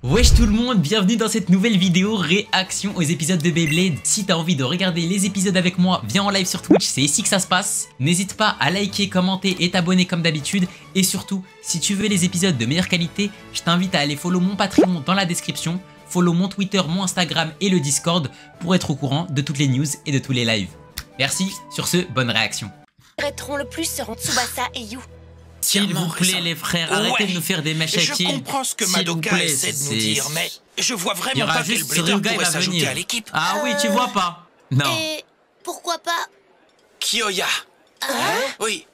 Wesh tout le monde, bienvenue dans cette nouvelle vidéo réaction aux épisodes de Beyblade. Si t'as envie de regarder les épisodes avec moi, viens en live sur Twitch, c'est ici que ça se passe. N'hésite pas à liker, commenter et t'abonner comme d'habitude. Et surtout, si tu veux les épisodes de meilleure qualité, je t'invite à aller follow mon Patreon dans la description, follow mon Twitter, mon Instagram et le Discord pour être au courant de toutes les news et de tous les lives. Merci, sur ce, bonne réaction. Arrêteront le plus seront Tsubasa et Yu. S'il vous plaît les frères, arrêtez de nous faire des mèches à Je comprends ce que Madoka essaie de nous dire, mais je vois vraiment pas quel Blader pourrait s'ajouter à l'équipe. Ah oui, tu vois pas? Non. Et pourquoi pas Kyoya. Oui.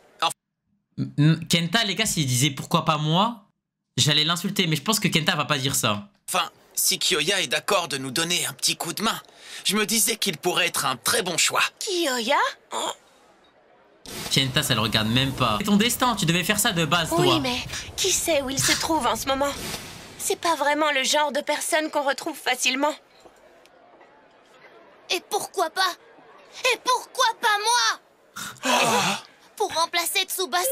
Kenta, les gars, s'il disait pourquoi pas moi, j'allais l'insulter, mais je pense que Kenta va pas dire ça. Enfin, si Kyoya est d'accord de nous donner un petit coup de main, je me disais qu'il pourrait être un très bon choix. Kyoya? Kenta, ça le regarde même pas. C'est ton destin, tu devais faire ça de base, toi. Oui, mais qui sait où il se trouve en ce moment? C'est pas vraiment le genre de personne qu'on retrouve facilement. Et pourquoi pas? Et pourquoi pas moi? Pour remplacer Tsubasa.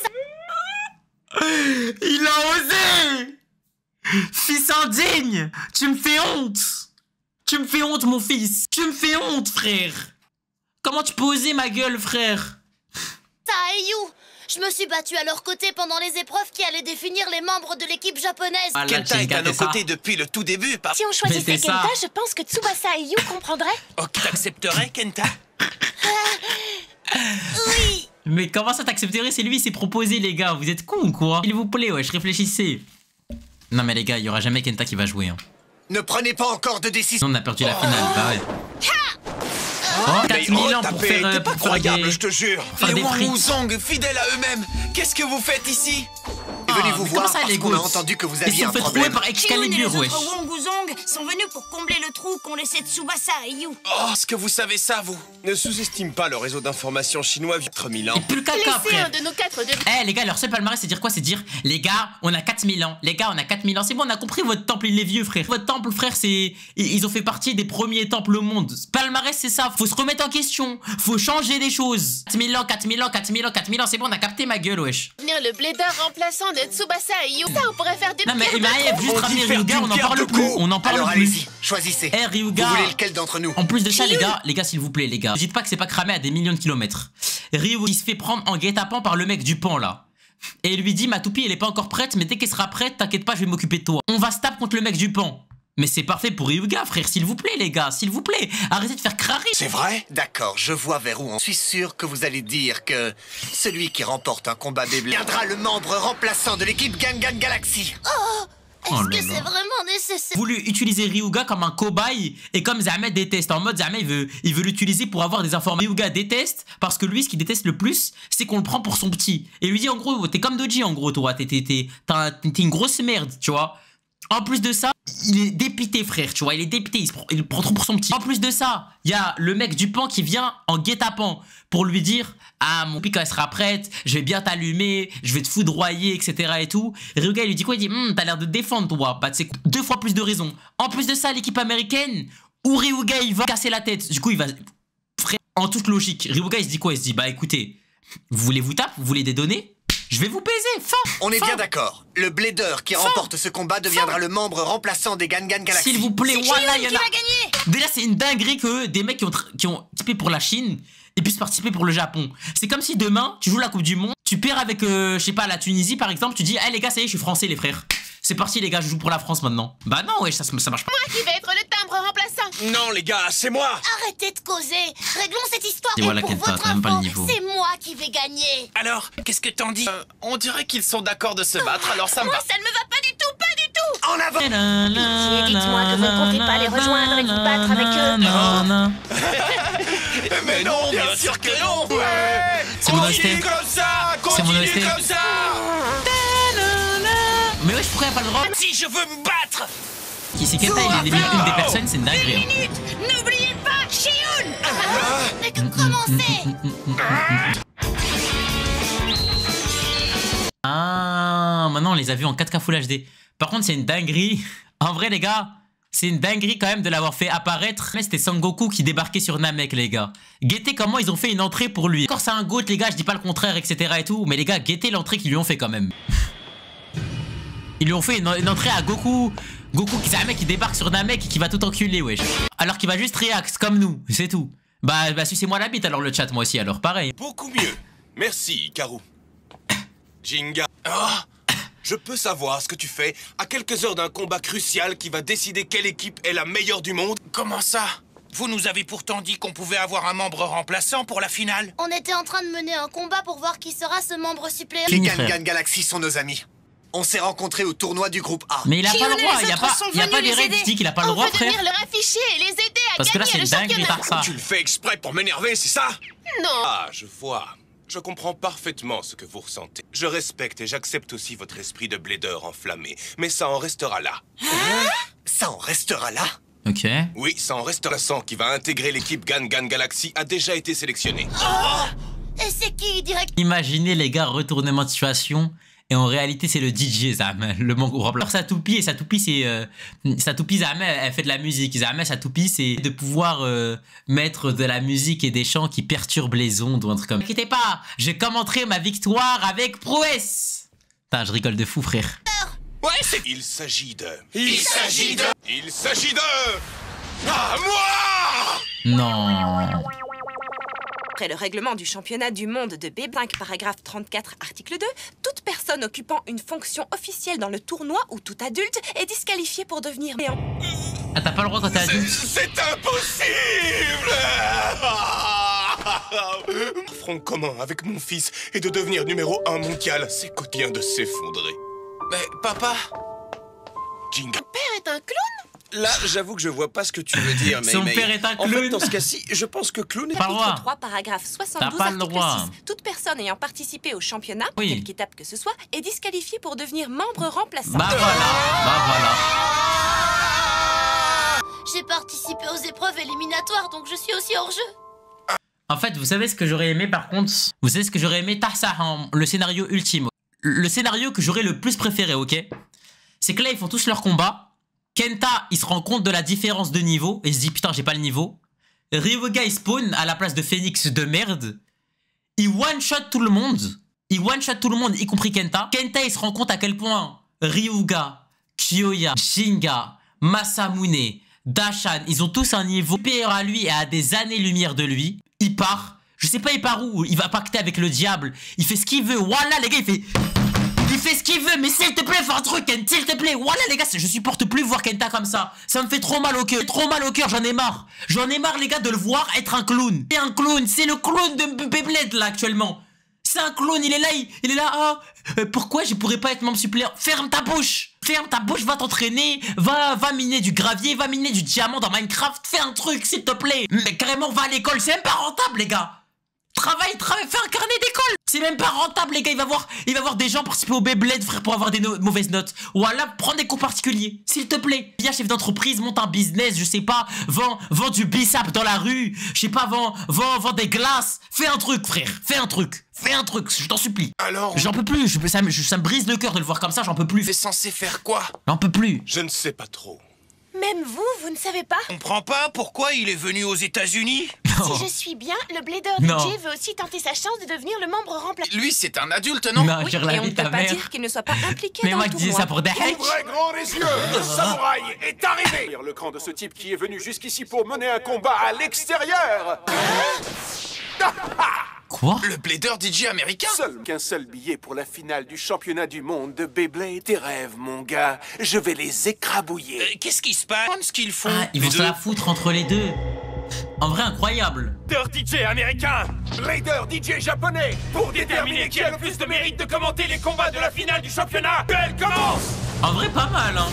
Il a osé! Fils indigne! Tu me fais honte! Tu me fais honte, mon fils! Tu me fais honte, frère! Comment tu peux oser, ma gueule, frère? Et Yu, je me suis battue à leur côté pendant les épreuves qui allaient définir les membres de l'équipe japonaise. Ah, là, Kenta est à nos côtés depuis le tout début. Si on choisissait Kenta, je pense que Tsubasa et Yu comprendraient. Ok, t'accepterais, Kenta? Oui. Mais comment ça t'accepterais? C'est lui, il s'est proposé, les gars. Vous êtes cons ou quoi? S'il vous plaît, wesh, réfléchissez. Non, mais les gars, il y aura jamais Kenta qui va jouer. Hein. Ne prenez pas encore de décision. On a perdu la finale, bah ouais. Oh, 4000 ans pour faire, pas croyable, je te jure. faire Les des frites. Wangwuzong, fidèles à eux-mêmes, qu'est-ce que vous faites ici? Venez vous mais voir comment ça, parce les qu'on a gosses? entendu que vous Ils aviez se un sont fait trouver problème. par Shiyun et Excalibur, les wesh. autres Wangwuzong sont venus pour combler le trou qu'ont laissé Tsubasa et Yu. Oh, est-ce que vous savez ça, vous? Ne sous-estime pas le réseau d'information chinois vieux 3000 ans. Et plus le caca, Laissez frère. un de nos quatre de... Eh les gars, leur seul palmarès c'est dire quoi? C'est dire les gars, on a 4000 ans. Les gars, on a 4000 ans. C'est bon, on a compris votre temple, il est vieux, frère. Votre temple, frère, c'est. Ils ont fait partie des premiers temples au monde. Palmarès, c'est ça. Faut se remettre en question. Faut changer des choses. 4000 ans, 4000 ans, 4000 ans, 4000 ans. C'est bon, on a capté ma gueule, wesh. Venir le Blader remplaçant de Tsubasa et Yu. Ça, on pourrait faire des Non, mais pierres de Maëv, trop. juste On dit ramener faire Ryuga, d'une on en pierre parle deux plus. coups. On en parle Alors plus. allez-y, choisissez. Eh, Ryuga. Vous voulez lequel d'entre nous? En plus de ça, les gars, s'il vous plaît, les gars. Dites pas que c'est pas cramé à des millions de kilomètres. Ryu, il se fait prendre en guet-apens par le mec du pan, là. Et il lui dit, ma toupie, elle est pas encore prête, mais dès qu'elle sera prête, t'inquiète pas, je vais m'occuper de toi. On va se taper contre le mec du pan. Mais c'est parfait pour Ryuga, frère, s'il vous plaît, les gars, s'il vous plaît. Arrêtez de faire crari. C'est vrai? D'accord, je vois vers où on... Je suis sûr que vous allez dire que celui qui remporte un combat Beyblade viendra le membre remplaçant de l'équipe Gangan Galaxy. Oh Est-ce là que là. c'est vraiment nécessaire? Voulu utiliser Ryuga comme un cobaye et comme Zahmet déteste. En mode Zahmet il veut l'utiliser pour avoir des informations. Ryuga déteste parce que lui ce qu'il déteste le plus c'est qu'on le prend pour son petit. Et lui dit en gros t'es comme Doji en gros toi. T'es une grosse merde tu vois. En plus de ça, il est dépité frère, tu vois, il est dépité, il le prend trop pour son petit. En plus de ça, il y a le mec du pan qui vient en guet-apens pour lui dire « Ah, mon pic, quand elle sera prête, je vais bien t'allumer, je vais te foudroyer, etc. et tout. » Ryuga, il lui dit quoi? Il dit « T'as l'air de te défendre, toi. » Bah, c'est 2 fois plus de raisons. En plus de ça, l'équipe américaine, où Ryuga, il va casser la tête. Du coup, il va... Frère, en toute logique, Ryuga, il se dit quoi? Il se dit « Bah, écoutez, vous voulez vous taper? Vous voulez des données? Je vais vous baiser, fin. On est bien d'accord. Le Blader qui remporte ce combat deviendra le membre remplaçant des Gangan Galaxy. S'il vous plaît, voilà, il y en a... va gagner. Déjà, c'est une dinguerie que des mecs qui ont typé pour la Chine et puissent participer pour le Japon. C'est comme si demain, tu joues la Coupe du Monde, tu perds avec, je sais pas, la Tunisie par exemple, tu dis, hey les gars, ça y est, je suis français, les frères. C'est parti, les gars, je joue pour la France maintenant. Bah non, ouais, ça marche pas. Moi qui vais être le timbre remplaçant. Non les gars, c'est moi. Arrêtez de causer. Réglons cette histoire. Et voilà, pour Kenta, votre t'as même pas le info, niveau. c'est moi qui vais gagner. Alors, qu'est-ce que t'en dis? On dirait qu'ils sont d'accord de se battre, alors ça me Moi, va. ça ne me va pas du tout, pas du tout. En avant! Pitié, dites-moi que vous ne comptez pas les rejoindre et vous battre avec eux. Mais non, bien sûr que non. C'est mon OST. Continue comme ça, C'est mon continue OST. comme ça. Mais ouais, pourquoi y a pas le droit? Si je veux me battre. Qui c'est Kenta, il élimine une des personnes, c'est une dinguerie. Hein. Minute, n'oubliez pas Shiyun. Mais que commencer? Ah, maintenant on les a vus en 4K Full HD. Par contre, c'est une dinguerie. En vrai, les gars, c'est une dinguerie quand même de l'avoir fait apparaître. Mais c'était Sangoku qui débarquait sur Namek, les gars. Guettez comment ils ont fait une entrée pour lui. Encore, c'est un GOAT, les gars, je dis pas le contraire, etc. et tout. Mais les gars, guettez l'entrée qu'ils lui ont fait quand même. Ils lui ont fait une entrée à Goku. Goku, c'est un mec qui débarque sur Namek et qui va tout enculer, wesh. Alors qu'il va juste react comme nous, c'est tout. Bah sucez-moi la bite alors le chat, moi aussi, alors pareil. Beaucoup mieux. Merci, Karu. Jinga. Oh, je peux savoir ce que tu fais à quelques heures d'un combat crucial qui va décider quelle équipe est la meilleure du monde? Comment ça? Vous nous avez pourtant dit qu'on pouvait avoir un membre remplaçant pour la finale. On était en train de mener un combat pour voir qui sera ce membre suppléant. Les Fini, Gangan Galaxy sont nos amis. On s'est rencontrés au tournoi du groupe A. Mais il a pas le Kione, droit, les il y a autres pas, sont y a pas venus des les règles aider. qui disent qu'il a pas le On droit, veut frère. venir leur afficher et les aider à Parce que là, gagner c'est le dingue, championnat. par ça. Tu le fais exprès pour m'énerver, c'est ça? Non. Ah, je vois. Je comprends parfaitement ce que vous ressentez. Je respecte et j'accepte aussi votre esprit de blader enflammé. Mais ça en restera là. Ça en restera là. Ok. Oui, ça en restera. Le sang qui va intégrer l'équipe Gangan Galaxy a déjà été sélectionné. Et c'est qui direct? Imaginez les gars, retournement de situation. Et en réalité, c'est le DJ Zam, le membre remplaçant. Sa toupie, c'est. Sa toupie Zam, elle fait de la musique. Zam, sa toupie, c'est de pouvoir mettre de la musique et des chants qui perturbent les ondes ou un truc comme ça. Ne t'inquiétez pas, je commenterai ma victoire avec prouesse. Putain, je rigole de fou, frère. Ouais, c'est... Il s'agit de... Ah, moi! Non. Après le règlement du championnat du monde de B5, paragraphe 34, article 2, toute personne occupant une fonction officielle dans le tournoi ou tout adulte est disqualifié pour devenir néant. Ah, t'as pas le droit quand t'es adulte. C'est impossible! Front commun avec mon fils et de devenir numéro 1 mondial, c'est quotidien de s'effondrer. Mais papa... Jinga. Père est un clown? Là, j'avoue que je vois pas ce que tu veux dire, mais... Son père est un En clown. fait, dans ce cas-ci, je pense que clown est... Pas le droit. Chapitre 3, paragraphe 72, T'as pas le article droit. 6. Toute personne ayant participé au championnat, Oui. quelque étape que ce soit, est disqualifiée pour devenir membre remplaçant. Bah voilà. J'ai participé aux épreuves éliminatoires, donc je suis aussi hors jeu. En fait, vous savez ce que j'aurais aimé par contre? Vous savez ce que j'aurais aimé? Tarsaham, le scénario ultime. Le scénario que j'aurais le plus préféré, ok? C'est que là, ils font tous leur combat. Kenta, il se rend compte de la différence de niveau et il se dit putain, j'ai pas le niveau. Ryuga, il spawn à la place de Phoenix de merde. Il one-shot tout le monde. Y compris Kenta. Kenta, il se rend compte à quel point Ryuga, Kyoya, Jinga, Masamune, Dashan, ils ont tous un niveau supérieur à lui et à des années-lumière de lui. Il part. Je sais pas, il part où. Il va pacter avec le diable. Il fait ce qu'il veut. Voilà, les gars, il fait ce qu'il veut, mais s'il te plaît, fais un truc, Kenta, s'il te plaît. Voilà, les gars, je supporte plus voir Kenta comme ça. Ça me fait trop mal au cœur. J'en ai marre. J'en ai marre, les gars, de le voir être un clown. C'est un clown. C'est le clown de Beyblade, là, actuellement. C'est un clown. Il est là, il est là. Ah, pourquoi je pourrais pas être membre suppléant? Ferme ta bouche. Va t'entraîner. Va miner du gravier. Va miner du diamant dans Minecraft. Fais un truc, s'il te plaît. Mais carrément, va à l'école. C'est même pas rentable, les gars. Travaille, fais un carnet d'école. C'est même pas rentable, les gars. Il va voir des gens participer au Beyblade, frère, pour avoir des mauvaises notes. Voilà, prends des cours particuliers, s'il te plaît. Viens, chef d'entreprise, monte un business, je sais pas. Vends du bissap dans la rue. Je sais pas, vends des glaces. Fais un truc, frère. Fais un truc, je t'en supplie. Alors... J'en peux plus. Ça me brise le cœur de le voir comme ça. J'en peux plus. T'es censé faire quoi? J'en peux plus. Je ne sais pas trop. Même vous ne savez pas? Je comprends pas pourquoi il est venu aux États-Unis. Si je suis bien, le blader Non. DJ veut aussi tenter sa chance de devenir le membre remplaçant. Lui, c'est un adulte, non? Non, Oui, j'ai et on la ne vie peut ta pas mère. dire qu'il ne soit pas impliqué Mais dans moi le qui disais tournoi. ça pour des hacks. Ouvrez grand les yeux, le samouraï est arrivé. Le cran de ce type qui est venu jusqu'ici pour mener un combat à l'extérieur. Quoi? Le blader DJ américain? Seul qu'un seul billet pour la finale du championnat du monde de Beyblade. Tes rêves, mon gars, je vais les écrabouiller. Qu'est-ce qui se passe? Ce qu'ils font? Ah, ils vont se la foutre entre les deux. En vrai, incroyable. Blader DJ américain, Blader DJ japonais, pour déterminer qui a le plus de mérite de commenter les combats de la finale du championnat. Elle commence. En vrai, pas mal, hein.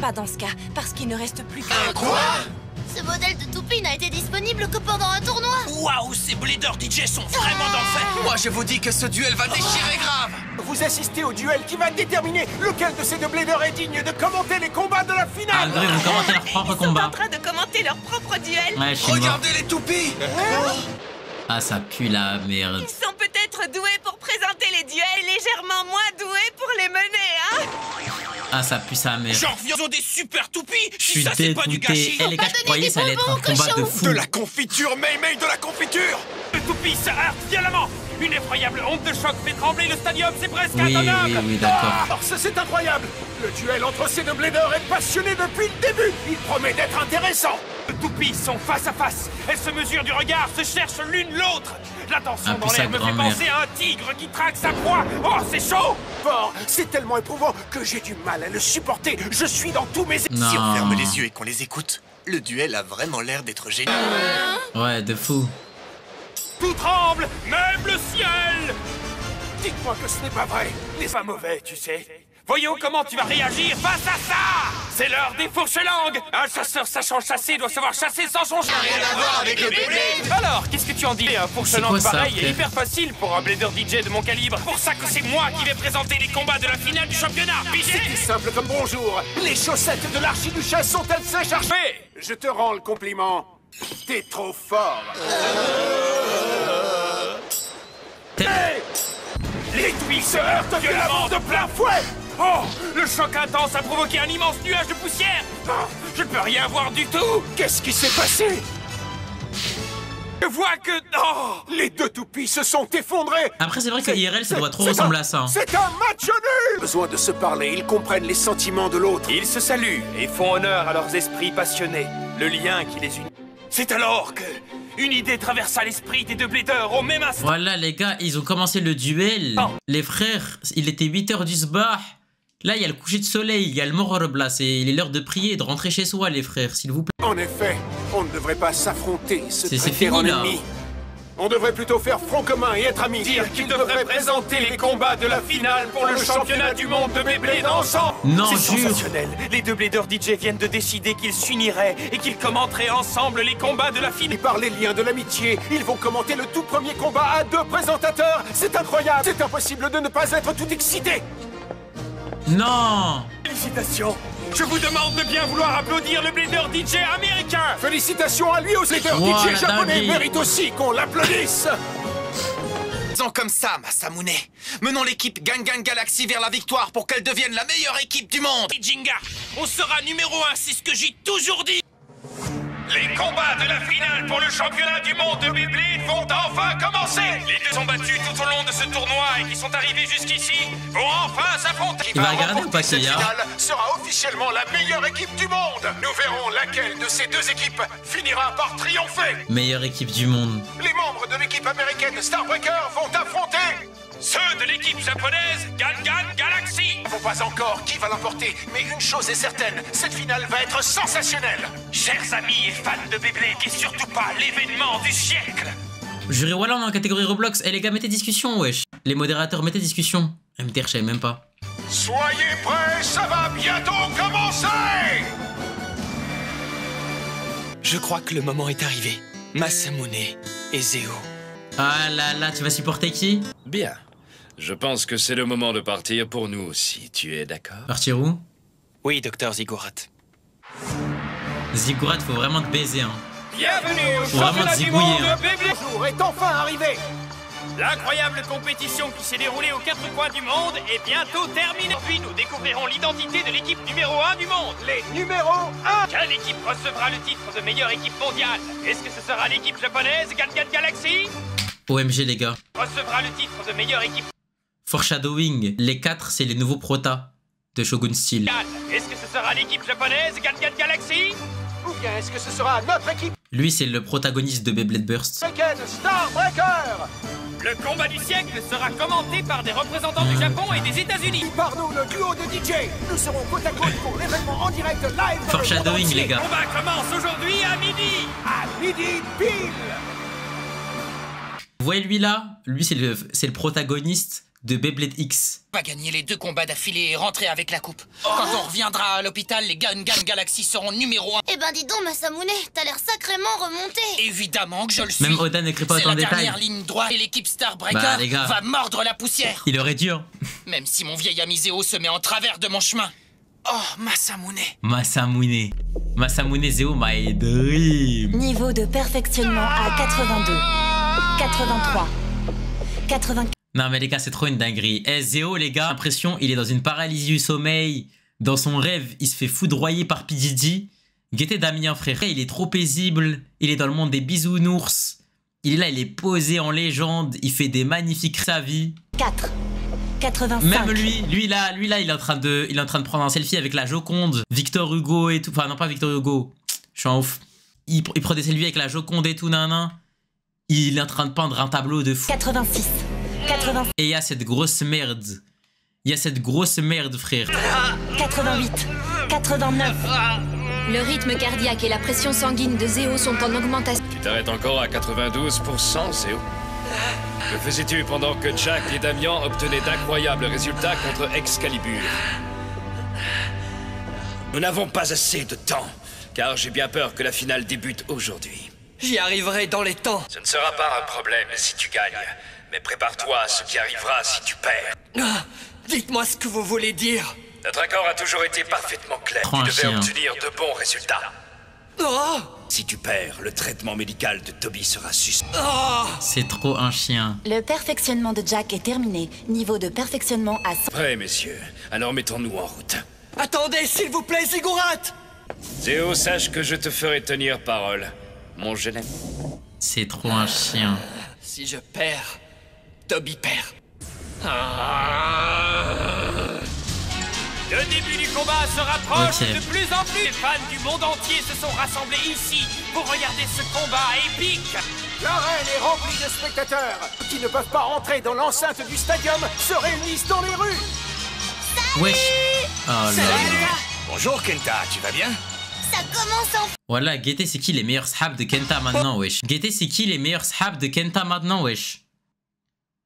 Pas dans ce cas, parce qu'il ne reste plus que... Quoi? Ce modèle de toupie n'a été disponible que pendant un tournoi. Waouh, ces blader DJ sont vraiment dans le fait. Moi, je vous dis que ce duel va déchirer grave. Vous assistez au duel qui va déterminer lequel de ces deux bladers est digne de commenter les combats de la Ah, finale. André, vous commentez leur propre Ils sont en combat. train de commenter leur propre duel. Ouais, je suis mort. Regardez les toupies. Ah, ça pue la merde. Ils sont peut-être doués pour présenter les duels, légèrement moins doués pour les mener, hein? Ah, ça pue sa mère. J'en reviens aux des super toupies. Je suis Ça, c'est pas du dégoûté. gâchis. Eh les gars, je croyais que ça allait être un combat de fou. De la confiture, Mei de la confiture. Le toupie, ça heurte violemment. Une effroyable onde de choc fait trembler le stadium, c'est presque Oui, intenable. oui, d'accord. Oh, c'est incroyable. Le duel entre ces deux bladers est passionné depuis le début. Il promet d'être intéressant. Les toupies sont face à face. Elles se mesurent du regard, se cherchent l'une l'autre. La tension dans puis l'air sa me fait grand-mère. penser à un tigre qui traque sa proie. Oh, c'est chaud. Fort, c'est tellement éprouvant que j'ai du mal à le supporter. Je suis dans tous mes... Non. Si on ferme les yeux et qu'on les écoute, le duel a vraiment l'air d'être génial. Ouais, de fou. Tout tremble, même le ciel. Dites-moi que ce n'est pas vrai. N'est pas mauvais, tu sais. Voyons comment tu vas réagir face à ça. C'est l'heure des fourches-langues. Un chasseur sachant chasser doit savoir chasser sans son chien. Rien à voir avec le Beyblade. Alors, qu'est-ce que tu en dis? Un C'est fourche-langue quoi ça, pareil est frère? hyper facile pour un blader DJ de mon calibre. Pour ça que c'est moi qui vais présenter les combats de la finale du championnat. C'était Pigé. simple comme bonjour. Les chaussettes de l'archiduchesse sont-elles sèches? Fait. Je te rends le compliment. T'es trop fort. Hey! Les toupies se heurtent violemment de plein fouet. Oh, le choc intense a provoqué un immense nuage de poussière. Oh, je ne peux rien voir du tout. Qu'est-ce qui s'est passé? Je vois que... Oh, Les deux toupies se sont effondrés. Après, c'est vrai que IRL, ça doit trop C'est ressembler un- à ça. Hein. C'est un match nul. Besoin de se parler, ils comprennent les sentiments de l'autre. ils se saluent et font honneur à leurs esprits passionnés. Le lien qui les unit. C'est alors que une idée traversa l'esprit des deux bladers au même instant. Voilà, les gars, ils ont commencé le duel. Oh. Les frères, il était 8h du sbah. Là, il y a le coucher de soleil, il y a le Morobla. Il est l'heure de prier et de rentrer chez soi, les frères, s'il vous plaît. En effet, on ne devrait pas s'affronter, se C'est traiter fini, en là. ennemis. On devrait plutôt faire front commun et être amis. Dire qu'ils devraient présenter les combats de la finale pour le championnat du monde de Beyblade ensemble. Non, C'est jure. sensationnel. Les deux bladers DJ viennent de décider qu'ils s'uniraient et qu'ils commenteraient ensemble les combats de la Et finale. par les liens de l'amitié, ils vont commenter le tout premier combat à deux présentateurs. C'est incroyable. C'est impossible de ne pas être tout excité. Non. Félicitations. Je vous demande de bien vouloir applaudir le blader DJ américain. Félicitations à lui aussi. Les Wow, DJ la japonais dinguerie. méritent aussi qu'on l'applaudisse. Faisons comme ça, Masamune. Menons l'équipe Gang Gang Galaxy vers la victoire pour qu'elle devienne la meilleure équipe du monde. Jinga, on sera numéro 1, c'est ce que j'ai toujours dit. Les combats de la finale pour le championnat du monde de Beyblade vont enfin commencer. Les deux sont battus tout au long de ce tournoi et qui sont arrivés jusqu'ici vont enfin s'affronter. Il va regarder ou pas, Cette Kélia? finale sera officiellement la meilleure équipe du monde. Nous verrons laquelle de ces deux équipes finira par triompher. Meilleure équipe du monde. Les membres de l'équipe américaine Starbreaker vont affronter... Ceux de l'équipe japonaise Gang Gang Galaxy. On ne sait pas encore qui va l'emporter, mais une chose est certaine, cette finale va être sensationnelle. Chers amis et fans de Beyblade, et surtout pas l'événement du siècle. Juré, voilà, on est en catégorie Roblox. Eh les gars, mettez discussion, wesh. Les modérateurs, mettez discussion. MTR, je savais même pas. Soyez prêts, ça va bientôt commencer. Je crois que le moment est arrivé. Masamune et Zeo. Ah là là, tu vas supporter qui? Bien. Je pense que c'est le moment de partir pour nous aussi. Tu es d'accord? Partir où? Oui, docteur Ziggurat. Ziggurat, faut vraiment te baiser, hein. Bienvenue au Faut vraiment championnat te du zigouiller, monde hein. de Beyblade. Le jour est enfin arrivé. L'incroyable compétition qui s'est déroulée aux quatre coins du monde est bientôt terminée. Puis nous découvrirons l'identité de l'équipe numéro 1 du monde. Les numéros 1. Quelle équipe recevra le titre de meilleure équipe mondiale? Est-ce que ce sera l'équipe japonaise Gang Gang Galaxy? OMG, les gars. Recevra le titre de meilleure équipe Foreshadowing. Les 4, c'est les nouveaux protas de Shogun Steel. mondiale. Est-ce que ce sera l'équipe japonaise Gang Gang Galaxy? Ou bien est-ce que ce sera notre équipe Lui, c'est le protagoniste de Beyblade Burst. américaine Starbreaker? Le combat du siècle sera commenté par des représentants du Japon et des États-Unis. Par nous, le duo de DJ. Nous serons côte à côte pour l'événement en direct live. dans le Foreshadowing, monde entier. les gars. Le combat commence aujourd'hui à midi. À midi pile. Vous voyez lui là? Lui, c'est le protagoniste de Beyblade X. On va gagner les deux combats d'affilée et rentrer avec la coupe. Quand on reviendra à l'hôpital, les Gang Gang Galaxy seront numéro 1. Eh ben dis donc, Masamune, t'as l'air sacrément remonté. Évidemment que je le suis. Même Oda n'écrit pas C'est autant la de détails. dernière ligne droite et l'équipe Starbreaker Bah, les gars. va mordre la poussière. Il aurait dû, hein. Même si mon vieil ami Zeo se met en travers de mon chemin. Oh, Masamune. Masamune. Masamune Zeo, my dream. Niveau de perfectionnement à 82, 83, 84. Non mais les gars, c'est trop une dinguerie. Eh Zeo, les gars, j'ai l'impression il est dans une paralysie du sommeil. Dans son rêve, il se fait foudroyer par P. Diddy. Guettez Damien, frère. Il est trop paisible. Il est dans le monde des bisounours. Il est là, il est posé en légende. Il fait des magnifiques sa vie. 4. 85. Même lui là, il est en train de prendre un selfie avec la Joconde, Victor Hugo et tout. Enfin, non, pas Victor Hugo. Je suis en ouf. Il prend des selfies avec la Joconde et tout, nan. Il est en train de peindre un tableau de fou. 86. 80. Et il y a cette grosse merde. Frère. 88. 89. Le rythme cardiaque et la pression sanguine de Zéo sont en augmentation. Tu t'arrêtes encore à 92%, Zéo. Que faisais-tu pendant que Jack et Damien obtenaient d'incroyables résultats contre Excalibur? Nous n'avons pas assez de temps, car j'ai bien peur que la finale débute aujourd'hui. J'y arriverai dans les temps. Ce ne sera pas un problème si tu gagnes, mais prépare-toi à ce qui arrivera si tu perds. Ah, dites-moi ce que vous voulez dire. Notre accord a toujours été parfaitement clair. Tu devais obtenir de bons résultats. Oh! Si tu perds, le traitement médical de Toby sera suspendu. Oh! C'est trop un chien. Le perfectionnement de Jack est terminé. Niveau de perfectionnement à 100. Prêt, messieurs. Alors mettons-nous en route. Attendez, s'il vous plaît, Ziggurat! Zéo, sache que je te ferai tenir parole, mon jeune ami. C'est trop un chien. Si je perds, Toby perd. Le début du combat se rapproche Ok. de plus en plus. Les fans du monde entier se sont rassemblés ici pour regarder ce combat épique. L'arène est remplie de spectateurs qui ne peuvent pas rentrer dans l'enceinte du stadium se réunissent dans les rues. Wesh. Oh là là. Bonjour Kenta, tu vas bien? Ça commence en... Voilà, Guetté, c'est qui les meilleurs sahabs de Kenta maintenant, wesh? Guetté, c'est qui les meilleurs sahabs de Kenta maintenant, wesh?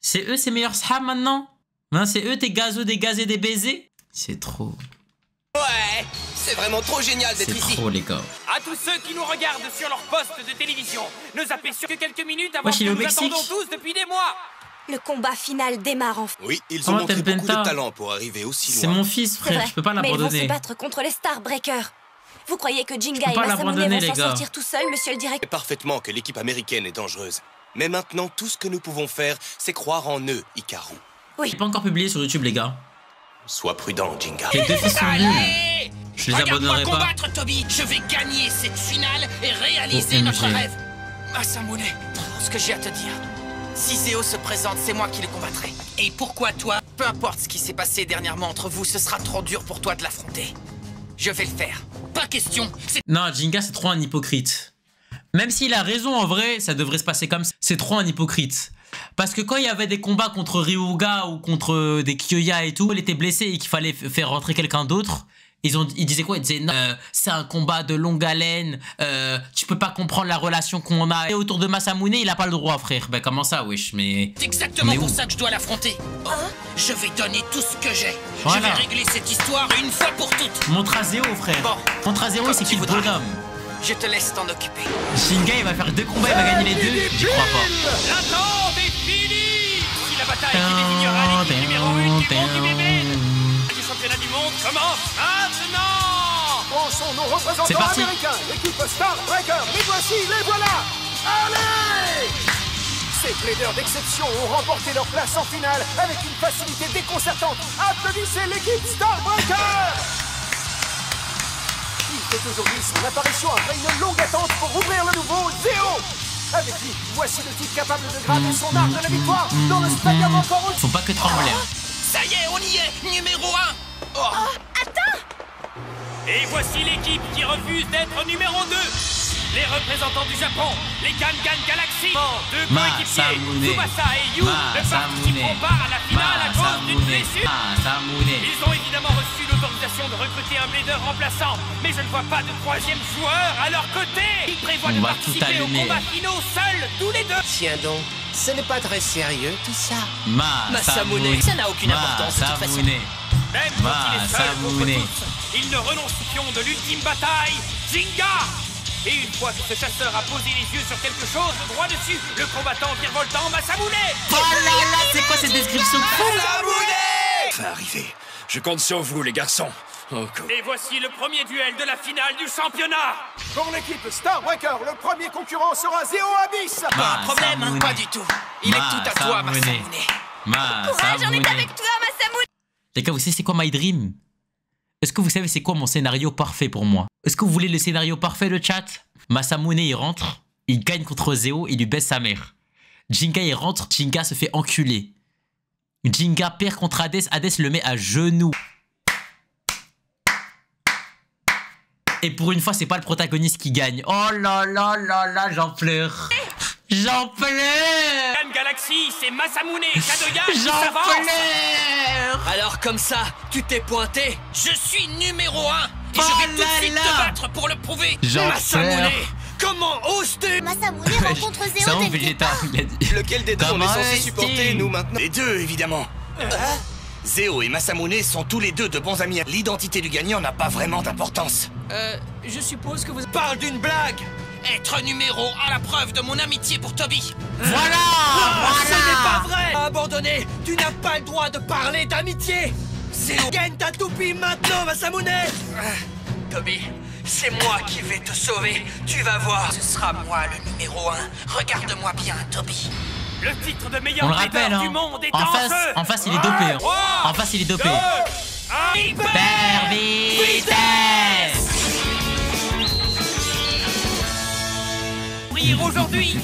C'est eux ces meilleurs sahabs maintenant? Hein, c'est eux tes gazeux, des gazés, des baisers? C'est trop. Ouais, c'est vraiment trop génial d'être C'est ici. trop, les gars. À tous ceux qui nous regardent sur leur poste de télévision, ne zappez sur que quelques minutes avant Wesh, que il est au nous Mexique. attendons tous depuis des mois. Le combat final démarre enfin. Oui, ils Oh, ont montré t'aimes beaucoup Penta. de talent pour arriver aussi loin. C'est mon fils, C'est frère. vrai, Je peux pas mais ils vont se l'abandonner. battre contre les Starbreakers. Vous croyez que Jinga peux et pas Masamune l'abandonner, vont les s'en gars. sortir tout seuls, monsieur le Je sais directeur? parfaitement que l'équipe américaine est dangereuse. Mais maintenant, tout ce que nous pouvons faire, c'est croire en eux, Hikaru. J'ai pas encore publié sur YouTube, les gars. Sois prudent, Jinga. Les deux fils sont nuls. Je les Regarde-moi abandonnerai pas. combattre, Toby. Je vais gagner cette finale et réaliser OMG. notre rêve. Masamune, ce que j'ai à te dire. Si Zéo se présente, c'est moi qui le combattrai. Et pourquoi toi? Peu importe ce qui s'est passé dernièrement entre vous, ce sera trop dur pour toi de l'affronter. Je vais le faire. Pas question. Non, Jinga, c'est trop un hypocrite. Même s'il a raison, en vrai, ça devrait se passer comme ça. C'est trop un hypocrite. Parce que quand il y avait des combats contre Ryuga ou contre des Kyoya et tout, il était blessé et qu'il fallait faire rentrer quelqu'un d'autre. Ils disaient quoi? Ils disaient non, c'est un combat de longue haleine, tu peux pas comprendre la relation qu'on a. Et autour de Masamune, il a pas le droit, frère. Ben comment ça, wesh, mais... C'est exactement Mais pour où? ça que je dois l'affronter. Je vais donner tout ce que j'ai. Voilà. Je vais régler cette histoire une fois pour toutes. Montre à Zéo, frère. Bon. Montre à Zéo, Comme c'est tu qui le voudras. bonhomme? Je te laisse t'en occuper. Jinga, il va faire 2 combats, il va gagner les 2. J'y crois pas. L'attente est finie. Si la bataille qui désignera l'équipe numéro 1 du monde du bébé du championnat du monde commence maintenant. Pensons nos représentants C'est parti. américains, l'équipe Starbreaker, les voici, les voilà. Allez! Ces plaideurs d'exception ont remporté leur place en finale avec une facilité déconcertante. Applaudissez l'équipe Starbreaker! Il fait aujourd'hui son apparition après une longue attente pour ouvrir le nouveau Zéo. Avec lui, voici le type capable de graver son arme de la victoire dans le stadium encore au... Faut pas que trembler. Ça y est, on y est. Numéro 1. Attends! Et voici l'équipe qui refuse d'être numéro 2. Les représentants du Japon, les Gangan Galaxy, deux coéquipiers, Masamune. Tsubasa et Yu, ne participeront pas à la finale à cause d'une blessure. Ils ont évidemment reçu l'autorisation de recruter un blader remplaçant, mais je ne vois pas de troisième joueur à leur côté. Ils prévoient On de va participer tout aux allumer. combats finaux seuls, tous les deux. Tiens donc, ce n'est pas très sérieux tout ça. Masamune. Ça n'a aucune importance de toute façon. Masamune. Même quand il est seul contre Masamune. tous, ils ne renonceront de l'ultime bataille, Jinga. Et une fois que ce chasseur a posé les yeux sur quelque chose de droit dessus, le combattant virevoltant Masamune. Oh là là, c'est quoi cette description? Enfin arrivé. Je compte sur vous, les garçons. Encore. Et voici le premier duel de la finale du championnat. Pour l'équipe Starbreaker, le premier concurrent sera Zéo Abyss. Pas un problème, hein, pas du tout. Il est tout à toi, Masamune. Courage, on est avec toi, Masamune. Les gars, vous savez c'est quoi My Dream? Est-ce que vous savez c'est quoi mon scénario parfait pour moi? Est-ce que vous voulez le scénario parfait, le chat? Masamune, il rentre, il gagne contre Zeo, il lui baisse sa mère. Jinga il rentre, Jinga se fait enculer. Jinga perd contre Hades, Hades le met à genoux. Et pour une fois, c'est pas le protagoniste qui gagne. Oh là là là là, j'en pleure. J'en pleure. Galaxy, c'est Masamune Kadoya qui J'en s'avance. pleure. Alors comme ça, tu t'es pointé? Je suis numéro 1 et Oh je vais tout de là suite là. te battre pour le prouver. J'en Masamune, pleure. comment oses-tu? Masamune rencontre C'est Zéo bon, dès le Vegeta, départ. il a dit. Lequel des deux on est Comment censé est-ce supporter, qu'il- nous, maintenant? Les deux, évidemment. Zéo et Masamune sont tous les deux de bons amis. L'identité du gagnant n'a pas vraiment d'importance. Je suppose que vous... Parle d'une blague! Être numéro 1 à la preuve de mon amitié pour Toby. Voilà, Ce n'est pas voilà. vrai! Abandonné, tu n'as pas le droit de parler d'amitié! Zéo, gagne ta toupie maintenant, Masamune! Toby, c'est moi qui vais te sauver, tu vas voir. Ce sera moi le numéro 1. Regarde-moi bien, Toby. Le titre de On meilleur le rappelle, leader hein. du monde est En face, il est dopé. Hein. En face, il est dopé. Hyper vitesse. Briller aujourd'hui.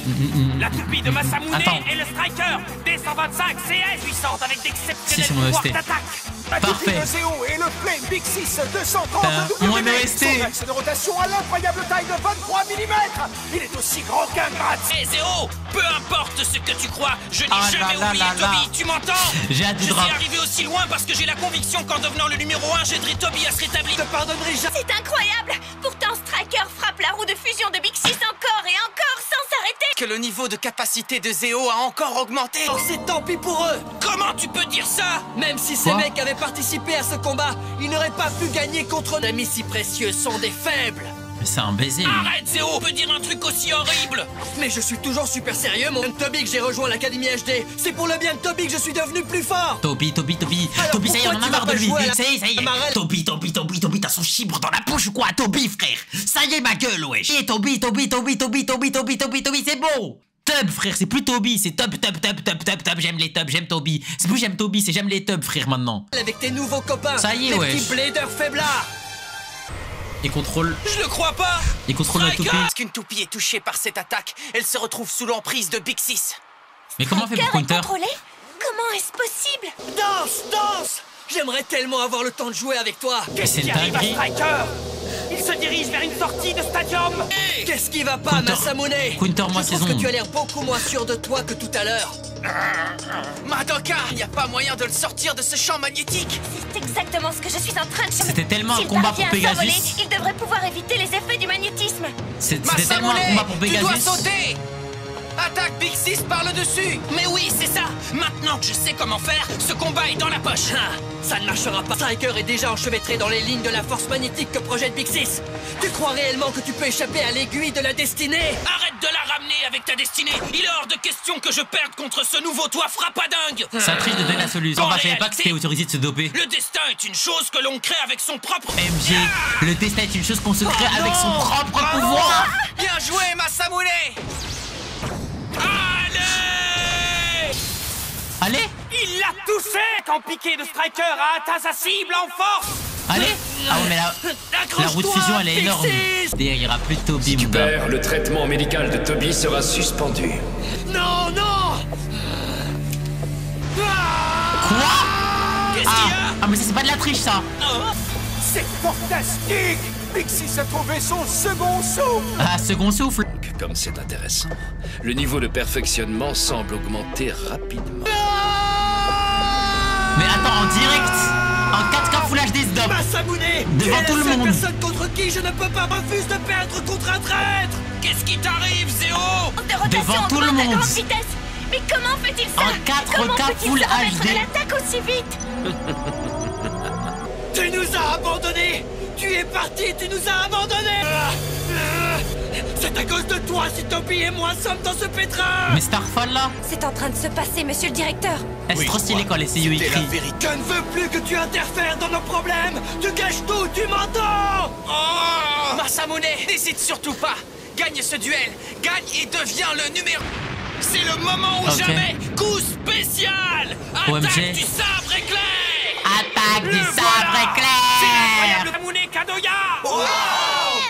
La toupie de Masamune Attends. et le striker D125 CS puissante avec Si, c'est d'exceptionnels mon pouvoirs OST. d'attaque. La toupie Parfait. de Zéo et le Flame Big 6 230 Mon WM. OST. Son axe de rotation à l'incroyable taille de 23 mm. Il est aussi grand qu'un gratte. Hé Zéro, peu importe ce que tu crois, je n'ai Ah jamais là là oublié là là. Toby, tu m'entends? J'ai hâte du Je drap. suis arrivé aussi loin parce que j'ai la conviction qu'en devenant le numéro 1, j'aiderai Toby à se rétablir. Je te pardonnerai jamais! C'est incroyable. Pourtant, Striker frappe la roue de fusion de Big 6 encore et encore sans s'arrêter. Que le niveau de capacité de Zéo a encore augmenté! Oh, c'est tant pis pour eux! Comment tu peux dire ça? Même si ces Quoi? mecs avaient participé à ce combat, ils n'auraient pas pu gagner contre nos amis si précieux sont des faibles! Mais c'est un baiser, lui. Arrête Zéro, on peut dire un truc aussi horrible. Mais je suis toujours super sérieux, mon Toby, que j'ai rejoint l'Académie HD. C'est pour le bien de Toby que je suis devenu plus fort! Toby, Toby, Toby. Alors Toby, ça y est, on pourquoi en a tu marre vas de pas lui. jouer à la- Ça y est, ça y est. Amarelle? Toby, Toby, Toby, Toby, t'as son chibre dans la bouche ou quoi? Toby, frère. Ça y est, ma gueule, wesh. Et Toby, Toby, Toby, Toby, Toby, Toby, Toby, Toby, c'est bon. Tub, frère, c'est plus Toby, c'est Tub, Tub, Tub, Tub, Tub, Tub. J'aime les Tub, j'aime Toby. C'est plus j'aime Toby, c'est j'aime les Tub, frère, maintenant. Avec tes nouveaux copains, Ça y est, les wesh. petits bladers faiblards! Il contrôle. Je le crois pas. Il contrôle la Striker. Toupie. Lorsqu'une toupie est touchée par cette attaque, elle se retrouve sous l'emprise de Big 6. Mais comment on fait pour Striker est counter? contrôlé? Comment est-ce possible? Danse, danse! J'aimerais tellement avoir le temps de jouer avec toi. Qu'est-ce c'est qui une arrive à dinguerie. Striker? Il se dirige vers une sortie de stadium. Qu'est-ce qui va pas, Counter. Masamune? Counter, moi, Je trouve saison. que tu as l'air beaucoup moins sûr de toi que tout à l'heure. Madoka, il n'y a pas moyen de le sortir de ce champ magnétique. C'est exactement ce que je suis en train de chercher. C'était tellement un S'il combat pour parvient à s'envoler, Pegasus. il devrait pouvoir éviter les effets du magnétisme. C'était tellement un combat pour tu dois Pegasus. sauter! Attaque Big 6 par le dessus! Mais oui, c'est ça. Maintenant que je sais comment faire, ce combat est dans la poche. Ah, ça ne marchera pas. Striker est déjà enchevêtré dans les lignes de la force magnétique que projette Big 6. Tu crois réellement que tu peux échapper à l'aiguille de la destinée? Arrête de la ramener avec ta destinée. Il est hors de question que je perde contre ce nouveau toi frappadingue. Ça triche de donner la solution. Dans Enfin, je savais pas que réalité, c'était autorisé de se doper. Le destin est une chose que l'on crée avec son propre... MG, le destin est une chose qu'on se crée Oh avec son non. propre Bravo. pouvoir. Bien joué, Masamune! Allez! Allez, Il l'a touché quand piqué de Striker a atteint sa cible en force. allez. Ah ouais, mais la roue de fusion, elle est énorme. D'ailleurs, il y aura plus de Toby, mon gars. Père, le traitement médical de Toby sera suspendu. Non, non! Quoi? Qu'est-ce qu'il y a? Ah, mais ça, c'est pas de la triche, ça. C'est fantastique. Big 6 a trouvé son second souffle. Ah, second souffle. Comme c'est intéressant, le niveau de perfectionnement semble augmenter rapidement. Mais attends, en direct, en 4K Full HD stop. Masamune! Devant tu es tout le la seule monde. personne contre qui je ne peux pas refuse de perdre contre un traître! Qu'est-ce qui t'arrive, Zéo? De rotation Devant tout le augmente à monde. grande vitesse. Mais comment fait-il ça? En 4K Comment peut-il Full se remettre HD. de l'attaque aussi vite? Tu nous as abandonnés! Tu es parti, tu nous as abandonnés! C'est à cause de toi si Toby et moi sommes dans ce pétrin! Mais Starfall, là, C'est en train de se passer, monsieur le directeur. c'est trop stylé quand les CU écrit. Je ne veux plus que tu interfères dans nos problèmes! Tu gâches tout, tu m'entends! Oh! Masamune, n'hésite surtout pas! Gagne ce duel! Gagne et deviens le numéro... C'est le moment ou Ok. jamais. Coup spécial. OMG. Attaque du sabre éclair. Attaque du Le sabre voilà. C'est éclair. l'incroyable Masamune Kadoya. Oh!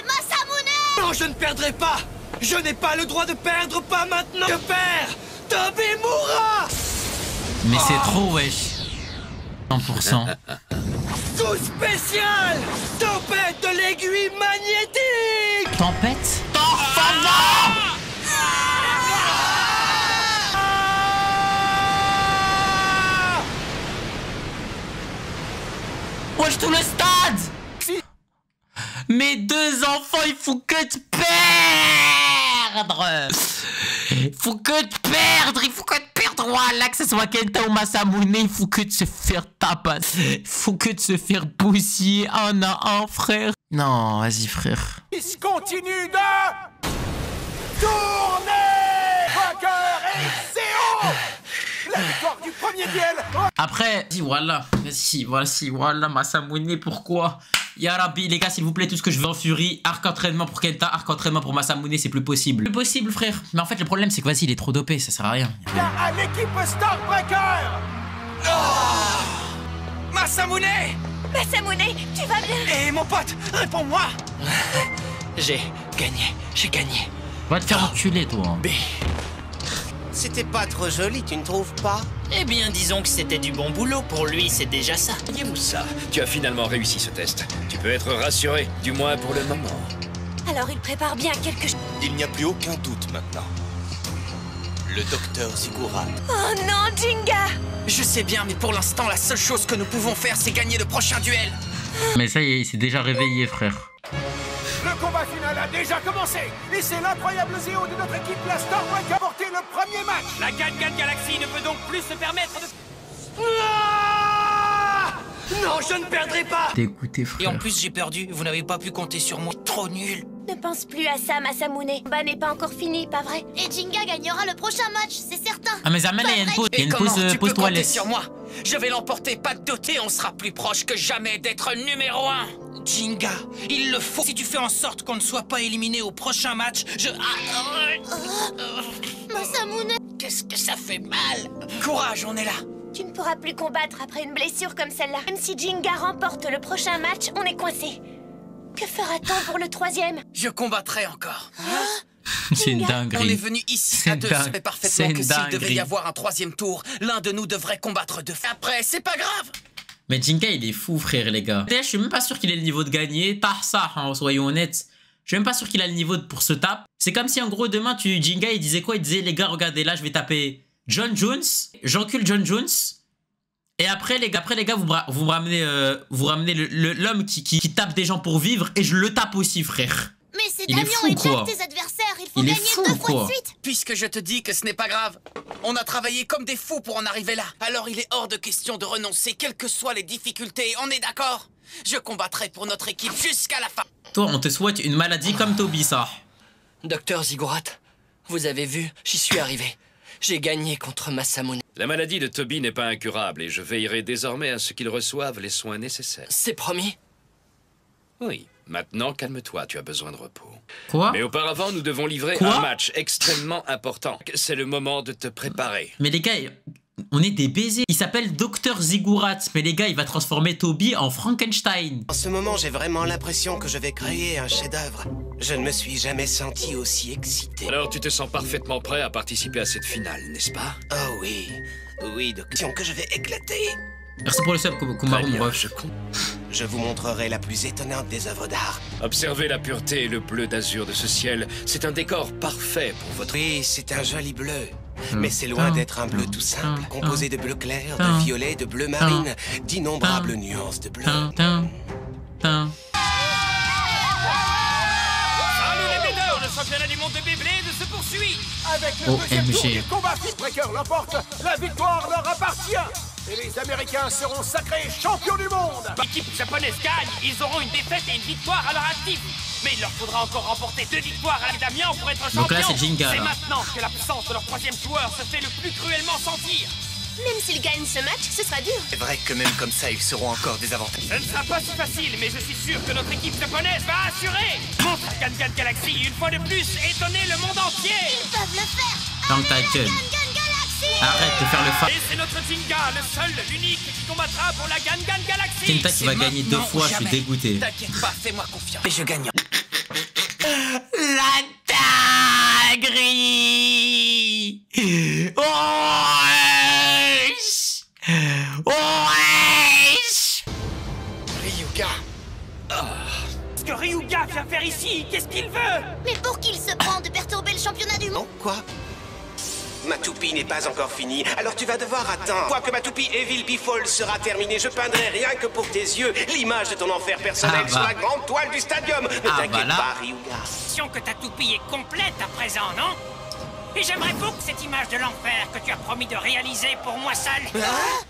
Masamune! Non, je ne perdrai pas! Je n'ai pas le droit de perdre, pas maintenant. Je perds. Toby mourra. Mais c'est trop, wesh. 100%. Coup spécial. Tempête de l'aiguille magnétique. Tempête? Wesh, tout le stade! Mes deux enfants, il faut que te perdre! Il faut que te perdre! Il faut que te perdre! Voilà, que ce soit Kenta ou Masamune, il faut que te se faire tapas. Il faut que te se faire bousiller un à un, frère. Non, vas-y, frère. Il continue de tourner. Vainqueur et Zéo. La victoire du premier duel. Après, voilà, voilà, Masamune, pourquoi? Yarabi, les gars, s'il vous plaît, tout ce que je veux en Fury, arc entraînement pour Kenta, arc entraînement pour Masamune, c'est plus possible. Plus possible, frère. Mais en fait, le problème, c'est que vas-y, il est trop dopé, ça sert à rien. À l'équipe Starbreaker. Masamune. Masamune, tu vas bien? Et mon pote, réponds-moi. J'ai gagné. Va te faire enculer, toi. C'était pas trop joli, tu ne trouves pas? Eh bien, disons que c'était du bon boulot. Pour lui, c'est déjà ça. Moussa, tu as finalement réussi ce test. Tu peux être rassuré, du moins pour le moment. Alors il prépare bien quelque chose. Il n'y a plus aucun doute maintenant. Le docteur Ziggurat. Oh non, Jinga! Je sais bien, mais pour l'instant, la seule chose que nous pouvons faire, c'est gagner le prochain duel. Mais ça y est, il s'est déjà réveillé, frère. Le combat final a déjà commencé. Et c'est l'incroyable Zéo de notre équipe, la Starbreaker, qui a porté le premier match. La Gan Galaxy ne peut donc plus se permettre de... Non, je ne perdrai pas. T'écoutez, frère. Et en plus, j'ai perdu. Vous n'avez pas pu compter sur moi. Trop nul. Ne pense plus à ça, Masamune. Le combat n'est pas encore fini, pas vrai? Et Jinga gagnera le prochain match, c'est certain. Ah, mais Zamel, il y a une pause. Il y a une pause toilette. Sur moi. Je vais l'emporter, pas de doté. On sera plus proche que jamais d'être numéro 1. Jinga, il le faut. Si tu fais en sorte qu'on ne soit pas éliminé au prochain match, Masamune. Qu'est-ce que ça fait mal. Courage, on est là. Tu ne pourras plus combattre après une blessure comme celle-là. Même si Jinga remporte le prochain match, on est coincé. Que fera-t-on pour le troisième? Je combattrai encore. C'est une dinguerie. On est venu ici à deux. Je savais parfaitement que s'il devait y avoir un troisième tour, l'un de nous devrait combattre deux. Après, c'est pas grave. Mais Jinga, il est fou, frère, les gars. Je suis même pas sûr qu'il ait le niveau de gagner. T'as ça, hein, soyons honnêtes. Je suis même pas sûr qu'il a le niveau pour se taper. C'est comme si, en gros, demain, Jinga, il disait quoi? Il disait, les gars, regardez, là, je vais taper John Jones. J'encule John Jones. Et après, les gars, vous me ramenez l'homme qui tape des gens pour vivre. Et je le tape aussi, frère. Mais c'est Damien et Jack, tes adversaires. Il faut gagner 2 fois de suite. Puisque je te dis que ce n'est pas grave, on a travaillé comme des fous pour en arriver là. Alors il est hors de question de renoncer, quelles que soient les difficultés. On est d'accord? Je combattrai pour notre équipe jusqu'à la fin. Toi, on te souhaite une maladie comme Toby, ça. Docteur Ziggurat, vous avez vu, j'y suis arrivé. J'ai gagné contre Masamune. La maladie de Toby n'est pas incurable et je veillerai désormais à ce qu'il reçoive les soins nécessaires. C'est promis? Oui. Maintenant, calme-toi, tu as besoin de repos. Quoi? Mais auparavant, nous devons livrer un match extrêmement important. C'est le moment de te préparer. Mais les gars, on est des baisers. Il s'appelle Docteur Ziggurat. Mais les gars, il va transformer Toby en Frankenstein. En ce moment, j'ai vraiment l'impression que je vais créer un chef-d'œuvre. Je ne me suis jamais senti aussi excité. Alors, tu te sens parfaitement prêt à participer à cette finale, n'est-ce pas? Oh oui. Oui, docteur, que je vais éclater. Merci pour le sub, Kumaru, bref. Je vous montrerai la plus étonnante des œuvres d'art. Observez la pureté et le bleu d'azur de ce ciel. C'est un décor parfait pour votre... Oui, c'est un joli bleu. Mais c'est loin d'être un bleu tout simple, composé de bleu clair, de violet, de bleu marine, d'innombrables nuances de bleu. Salut les bédeurs, le championnat du monde de Beyblade se poursuit. Avec le deuxième tour du combat, Starbreaker l'emporte. La victoire leur appartient. Et les Américains seront sacrés champions du monde. L'équipe japonaise gagne, ils auront une défaite et une victoire à leur actif. Mais il leur faudra encore remporter 2 victoires à Damien pour être champion. Donc là, c'est Jinga. C'est maintenant que l'absence de leur troisième joueur se fait le plus cruellement sentir. Même s'ils gagnent ce match, ce sera dur. C'est vrai que même comme ça, ils seront encore désavantages. Ce ne sera pas si facile, mais je suis sûr que notre équipe japonaise va assurer. Montre à Gan Galaxy une fois de plus étonner le monde entier. Ils peuvent le faire. Ferme ta gueule. Arrête de faire le fa... Et c'est notre Jinga, le seul, l'unique qui combattra pour la Gan Galaxy. Kenta qui va gagner 2 fois, je suis dégoûté. T'inquiète pas, fais-moi confiance. Et je gagne. La veux. Mais pour qui il se prend de perturber le championnat du monde? Quoi? Ma toupie n'est pas encore finie, alors tu vas devoir attendre. Quoi que ma toupie Evil Bifol sera terminée, je peindrai rien que pour tes yeux l'image de ton enfer personnel sur la grande toile du stadium. Ne t'inquiète pas, Ryuga. Que ta toupie est complète à présent, non? Et j'aimerais beaucoup que cette image de l'enfer que tu as promis de réaliser pour moi seul.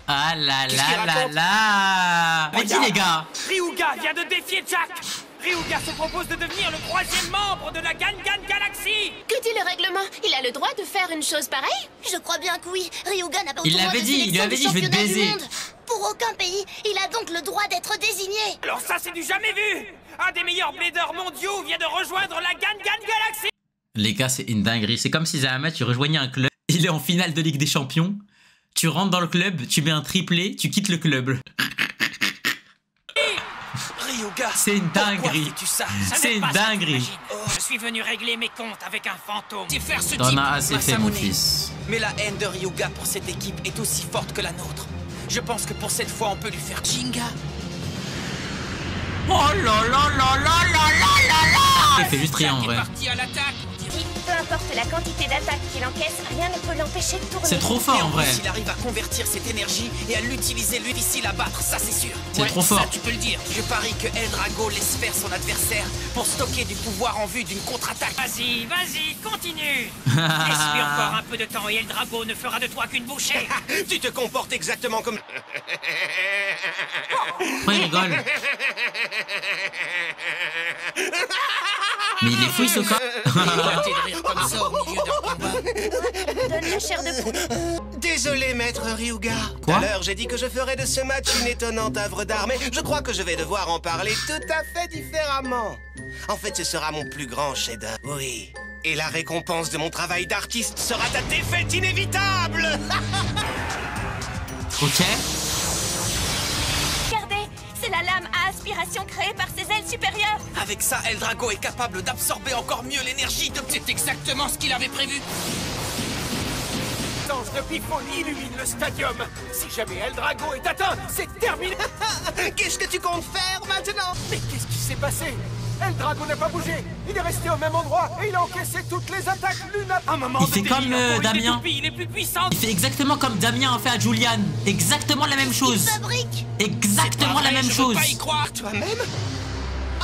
Ah là là là là. Mais qui les gars? Ryuga vient de défier Jack. Ryuga se propose de devenir le 3e membre de la Gangan Galaxy. Que dit le règlement? Il a le droit de faire une chose pareille? Je crois bien que oui. Ryuga n'a pas Il l'avait dit, il lui avait dit je vais te baiser. Pour aucun pays, il a donc le droit d'être désigné. Alors ça c'est du jamais vu. Un des meilleurs bladers mondiaux vient de rejoindre la Gangan Galaxy. Les gars, c'est une dinguerie. C'est comme si Zahama, tu rejoignais un club. Il est en finale de Ligue des Champions. Tu rentres dans le club, tu mets un triplé, tu quittes le club. C'est une dinguerie. C'est une dinguerie. Je suis venu régler mes comptes avec un fantôme. Et faire ce T'en as assez fait, mon fils. Mais la haine de Ryuga pour cette équipe est aussi forte que la nôtre. Je pense que pour cette fois, on peut lui faire Jinga. Oh là là là là là là là là. Il fait juste rien en vrai. Peu importe la quantité d'attaques qu'il encaisse, rien ne peut l'empêcher de tourner. C'est trop fort en vrai. Il arrive à convertir cette énergie et à l'utiliser lui difficile à battre, ça c'est sûr. C'est trop fort. Ça tu peux le dire. Je parie que Eldrago laisse faire son adversaire pour stocker du pouvoir en vue d'une contre-attaque. Vas-y, vas-y, continue. Laisse-lui encore un peu de temps et Eldrago ne fera de toi qu'une bouchée. Tu te comportes exactement comme... Pourquoi il rigole? Mais il est fou ce corps. Comme ça au milieu d'un combat. Donne la chair de poule. Désolé, maître Ryuga. Quoi? Tout à l'heure, j'ai dit que je ferais de ce match une étonnante œuvre d'art, mais je crois que je vais devoir en parler tout à fait différemment. En fait, ce sera mon plus grand chef-d'œuvre. Oui. Et la récompense de mon travail d'artiste sera ta défaite inévitable. Ok. Regardez, c'est la lame à aspiration créée par ses ailes supérieures. Avec ça, Eldrago est capable d'absorber encore mieux l'énergie de... C'est exactement ce qu'il avait prévu. L'ange de Bifol illumine le stadium. Si jamais Eldrago est atteint, c'est terminé. Qu'est-ce que tu comptes faire maintenant? Mais qu'est-ce qui s'est passé? Eldrago n'a pas bougé. Il est resté au même endroit et il a encaissé toutes les attaques lunaires. Il fait comme Damien. Il est plus puissant. Il fait exactement comme Damien a fait à Julian. Exactement la même chose. Exactement la même chose. Je peux pas y croire toi-même.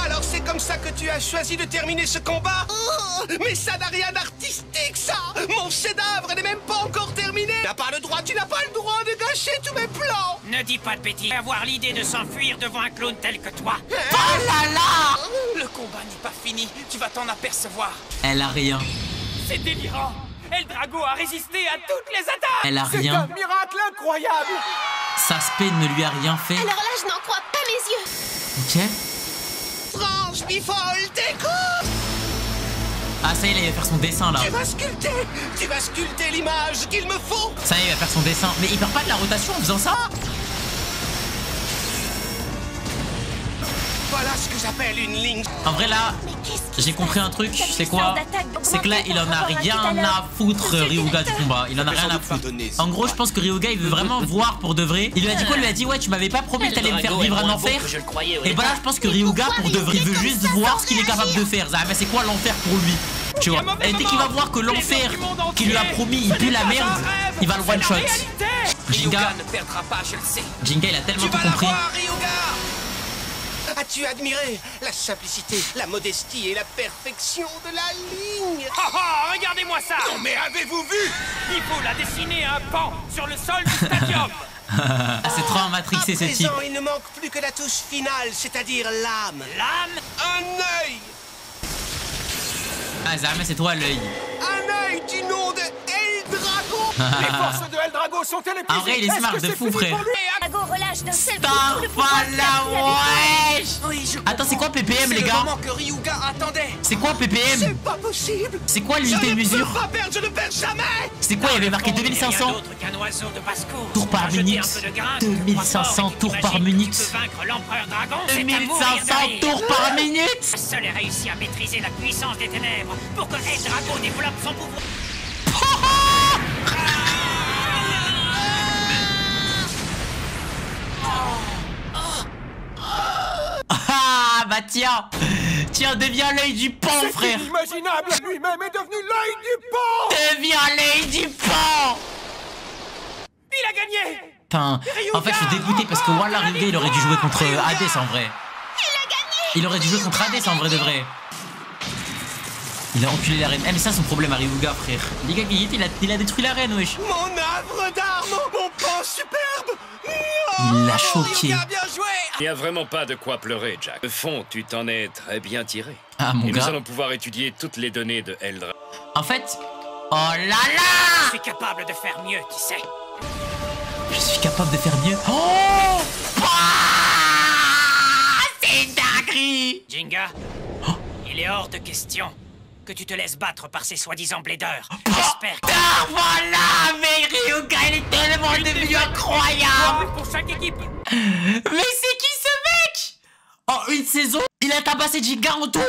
Alors c'est comme ça que tu as choisi de terminer ce combat? Oh, mais ça n'a rien d'artistique, ça! Mon chef-d'œuvre n'est même pas encore terminé! Tu n'as pas le droit de gâcher tous mes plans! Ne dis pas de bêtises. Avoir l'idée de s'enfuir devant un clown tel que toi. Oh là là! Le combat n'est pas fini, tu vas t'en apercevoir. Elle a rien. C'est délirant. Eldrago a résisté à toutes les attaques. Elle a C'est rien. un miracle incroyable. Saspé ne lui a rien fait. Alors là, je n'en crois pas mes yeux. Ok. Franche Bifol, t'écoutes! Ah ça y est, là, il va faire son dessin là. Tu vas sculpter l'image qu'il me faut! Ça y est, il va faire son dessin. Mais il perd pas de la rotation en faisant ça? Voilà ce que j'appelle une ligne. En vrai là, j'ai compris un truc, c'est quoi? C'est que là il en a rien à foutre Ryuga du combat, il en a rien à foutre. En gros je pense que Ryuga il veut vraiment voir pour de vrai. Il lui a dit quoi? Il lui a dit ouais tu m'avais pas promis que t'allais me faire vivre un enfer. Et bah là je pense que Ryuga pour de vrai il veut juste voir ce qu'il est capable de faire. Ah mais c'est quoi l'enfer pour lui? Tu vois? Et dès qu'il va voir que l'enfer qu'il lui a promis il pue la merde, il va le one shot. Jinga ne perdra pas, je le sais. Jinga il a tellement tout compris. As-tu admiré la simplicité, la modestie et la perfection de la ligne? Oh oh, regardez-moi ça! Non mais avez-vous vu? Il faut la dessiner un pan sur le sol du stadium. C'est trop matrixé ce type. Il ne manque plus que la touche finale, c'est-à-dire l'âme. L'âme? Un œil! Ah Zahama c'est toi l'œil. Un œil du nom de Eldrago! Les forces de Eldrago sont épuisées. En vrai il est smart de fou frère. Eldrago relâche d'un seul coup tout le Starfall wesh. Attends c'est quoi PPM les gars? C'est le moment que Ryuga attendait. C'est quoi PPM? C'est pas possible! C'est quoi l'unité de mesure? Je ne peux pas perdre, je ne perds jamais! C'est quoi? Il y avait marqué 2500 tours par minute. 2500 tours par minute. 2500 tours par minute. Seul ait réussi à maîtriser la puissance des ténèbres pour que Eldrago développe son pouvoir. Ah bah tiens, Tiens, deviens l'œil du pan, frère. C'est inimaginable. Lui-même est devenu l'œil du pan. Deviens l'œil du pan. Il a gagné. Putain, en fait, je suis dégoûté parce que voilà, Ryuga, il aurait dû jouer contre Hades en vrai. Il aurait dû jouer contre Hades en vrai de vrai. Il a enculé l'arène. Eh mais ça, son problème à Ryuga, frère. Les gars, il a détruit l'arène, wesh. Mon havre d'armes, mon pan superbe. Il l'a choqué. Il n'y a vraiment pas de quoi pleurer, Jack. Au fond, tu t'en es très bien tiré. Ah, mon Et gars. nous allons pouvoir étudier toutes les données de Eldra. En fait, oh là là. Je suis capable de faire mieux, tu sais. Je suis capable de faire mieux. Oh, c'est une dinguerie. Jinga, il est hors de question que tu te laisses battre par ces soi-disant bladers. J'espère que... Ah, voilà, mais Ryuga, il est tellement devenu incroyable. Pour chaque équipe. Mais c'est qui ce mec? En une saison, il a tabassé Jinga en tout.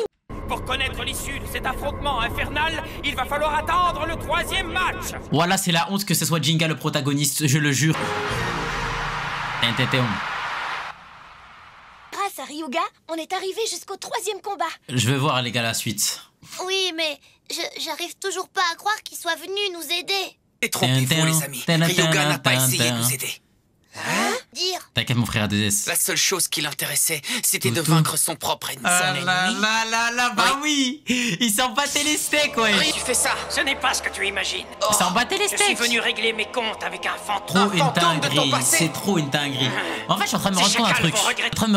Pour connaître l'issue de cet affrontement infernal, il va falloir attendre le 3e match. Voilà, c'est la honte que ce soit Jinga le protagoniste, je le jure. Grâce à Ryuga, on est arrivé jusqu'au 3e combat. Je veux voir les gars la suite. Oui, mais j'arrive toujours pas à croire qu'il soit venu nous aider. Détrompez-vous, les amis. Ryuga n'a pas essayé de nous aider. Dire. T'inquiète, mon frère ADS. La seule chose qui l'intéressait, c'était de vaincre son propre ennemi. Ah là, bah oui. Il s'en battait les steaks, ouais. Oui, tu fais ça. Ce n'est pas ce que tu imagines. Il s'en battait les Je steaks. suis venu régler mes comptes avec un fantôme. Trop une dinguerie, c'est trop une dinguerie. En fait, je suis en train de me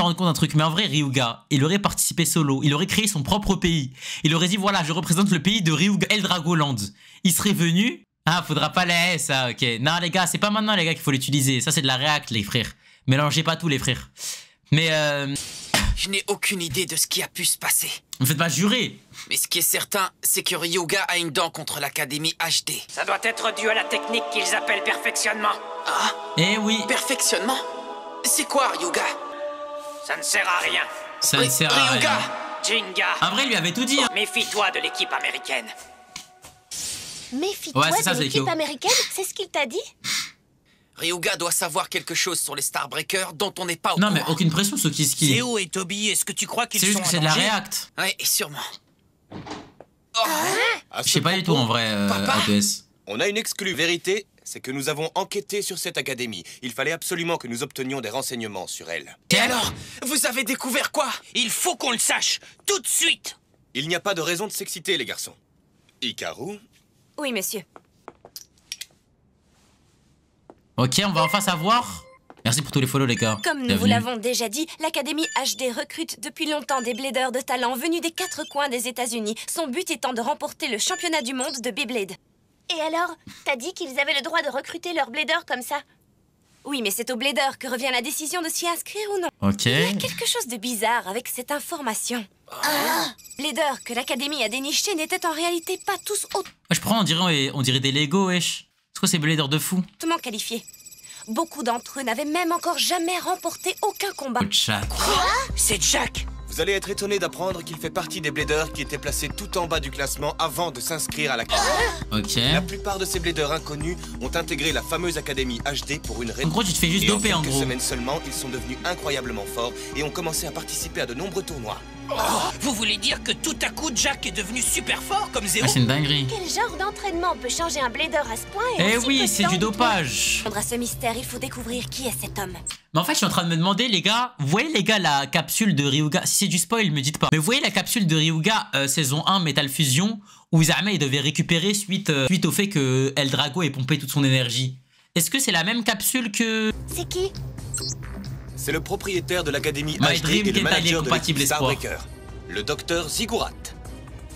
rendre compte d'un truc. Mais en vrai, Ryuga, il aurait participé solo. Il aurait créé son propre pays. Il aurait dit voilà, je représente le pays de Ryuga, Eldragoland. Il serait venu. Ah, faudra pas les ça, ok. Non, les gars, c'est pas maintenant, les gars, qu'il faut l'utiliser. Ça, c'est de la React, les frères. Mélangez pas tous, les frères. Mais Je n'ai aucune idée de ce qui a pu se passer. me faites pas jurer. Mais ce qui est certain, c'est que Ryuga a une dent contre l'Académie HD. Ça doit être dû à la technique qu'ils appellent perfectionnement. Ah? Eh oui. Perfectionnement? C'est quoi, Ryuga? Ça ne sert à rien. Ça ne sert à Ryuga! rien. Jinga. En vrai, il lui avait tout dit. Hein. Méfie-toi de l'équipe américaine. Méfie-toi Ouais, c'est ça, de c'est l'équipe Kyo. américaine, c'est ce qu'il t'a dit? Ryuga doit savoir quelque chose sur les Starbreakers dont on n'est pas au Non, courant. mais aucune pression, ce qui est. Zéo et Toby, est-ce que tu crois qu'ils C'est sont juste que en c'est de la danger? React. Ouais, sûrement. Je sais pas du tout en vrai, ADS. On a une exclue. Vérité, c'est que nous avons enquêté sur cette académie. Il fallait absolument que nous obtenions des renseignements sur elle. Et alors, vous avez découvert quoi? Il faut qu'on le sache, tout de suite. Il n'y a pas de raison de s'exciter, les garçons. Hikaru? Oui, monsieur. Ok, on va enfin savoir. Merci pour tous les follow, les gars. Comme nous Bienvenue. vous l'avons déjà dit, l'Académie HD recrute depuis longtemps des bladers de talent venus des 4 coins des États-Unis, son but étant de remporter le championnat du monde de Beyblade. Et alors, t'as dit qu'ils avaient le droit de recruter leurs bladers comme ça? Oui, mais c'est au blader que revient la décision de s'y inscrire ou non. Ok. Il y a quelque chose de bizarre avec cette information. Bladers que l'Académie a dénichés n'étaient en réalité pas tous Je prends, on dirait des Lego, wesh. C'est quoi ces bladers de fou? hautement qualifiés. Beaucoup d'entre eux n'avaient même encore jamais remporté aucun combat. Jack. C'est Jack. Vous allez être étonné d'apprendre qu'il fait partie des bladers qui étaient placés tout en bas du classement avant de s'inscrire à l'académie. Ok. La plupart de ces bladers inconnus ont intégré la fameuse Académie HD pour une raison. En gros, tu te fais juste doper, en en quelques gros. semaines seulement, ils sont devenus incroyablement forts et ont commencé à participer à de nombreux tournois. Vous voulez dire que tout à coup Jack est devenu super fort comme Zéo? Ah, c'est une dinguerie. Quel genre d'entraînement peut changer un blader à ce point? Eh oui, c'est du dopage. Pour répondre à ce mystère, il faut découvrir qui est cet homme. Mais en fait, je suis en train de me demander, les gars, vous voyez, les gars, la capsule de Ryuga. Si c'est du spoil, me dites pas. Mais vous voyez la capsule de Ryuga saison 1 Metal Fusion où Izarama il devait récupérer suite au fait que Eldrago ait pompé toute son énergie. Est-ce que c'est la même capsule que. C'est qui? C'est le propriétaire de l'Académie My HD Dream et le Kenta manager de compatible l'équipe espoir. Starbreaker, le docteur Ziggurat.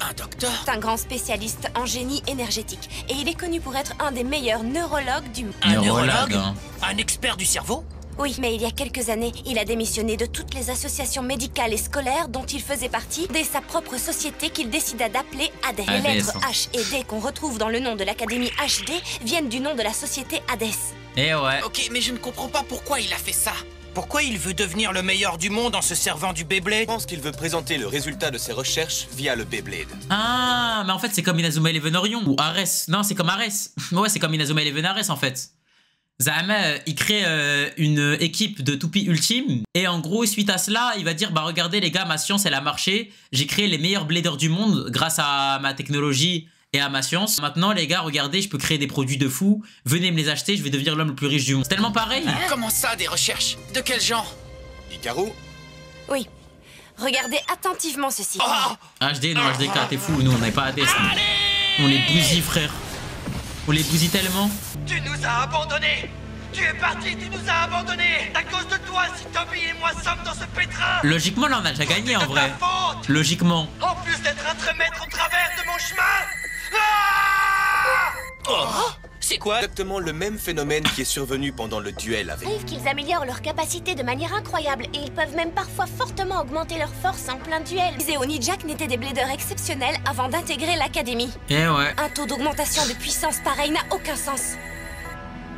Un docteur? C'est un grand spécialiste en génie énergétique et il est connu pour être un des meilleurs neurologues du monde. Un Neurologue, hein. Un expert du cerveau? Oui, mais il y a quelques années, il a démissionné de toutes les associations médicales et scolaires dont il faisait partie dès sa propre société qu'il décida d'appeler Hades. Les Hades, lettres hein. H et D qu'on retrouve dans le nom de l'Académie HD viennent du nom de la société Hades. Eh ouais. Ok, mais je ne comprends pas pourquoi il a fait ça. Pourquoi il veut devenir le meilleur du monde en se servant du Beyblade? Je pense qu'il veut présenter le résultat de ses recherches via le Beyblade. Ah, mais en fait, c'est comme Inazuma Eleven Orion ou Ares. Non, c'est comme Ares. Ouais, c'est comme Inazuma Eleven Ares en fait. Zama, il crée une équipe de toupies ultime. Et en gros, suite à cela, il va dire, bah regardez les gars, ma science, elle a marché. J'ai créé les meilleurs bladers du monde grâce à ma technologie et à ma science. Maintenant, les gars, regardez, je peux créer des produits de fou. Venez me les acheter, je vais devenir l'homme le plus riche du monde. C'est tellement pareil. Comment ça, des recherches? De quel genre? Hikaru? Oui. Regardez attentivement ceci. HD, non, HDK, t'es fou. Nous, on n'est pas à test. On les bousille, frère. On les bousille tellement. Tu nous as abandonnés. Tu es parti, tu nous as abandonnés. À cause de toi, si Toby et moi sommes dans ce pétrin. Logiquement, là, on a déjà gagné, en vrai. Logiquement. En plus d'être un trémètre au travers de mon chemin. C'est quoi exactement le même phénomène qui est survenu pendant le duel avec... Il arrive qu'ils améliorent leur capacité de manière incroyable et ils peuvent même parfois fortement augmenter leur force en plein duel. Zeo ni Jack n'étaient des bladers exceptionnels avant d'intégrer l'académie. Eh ouais. Un taux d'augmentation de puissance pareil n'a aucun sens.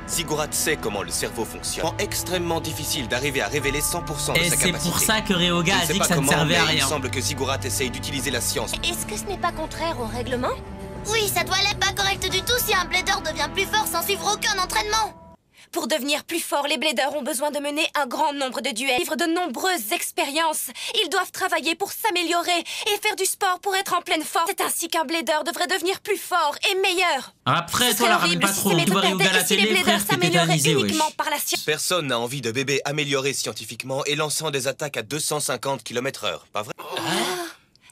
Ziggurat sait comment le cerveau fonctionne. C'est extrêmement difficile d'arriver à révéler 100% de sa capacité. Et c'est pour ça que Ryoga a dit que ça ne servait à rien. Il semble que Ziggurat essaye d'utiliser la science. Est-ce que ce n'est pas contraire au règlement? Oui, ça doit l'être pas correct du tout si un blader devient plus fort sans suivre aucun entraînement. Pour devenir plus forts, les bladers ont besoin de mener un grand nombre de duels, vivre de nombreuses expériences. Ils doivent travailler pour s'améliorer et faire du sport pour être en pleine forme. C'est ainsi qu'un blader devrait devenir plus fort et meilleur. Après, toi, la ramène pas trop. Tu vois Ryoga à la télé, frère, t'es tétanisé, wesh. Personne n'a envie de bébés améliorés scientifiquement et lançant des attaques à 250 km/h, pas vrai?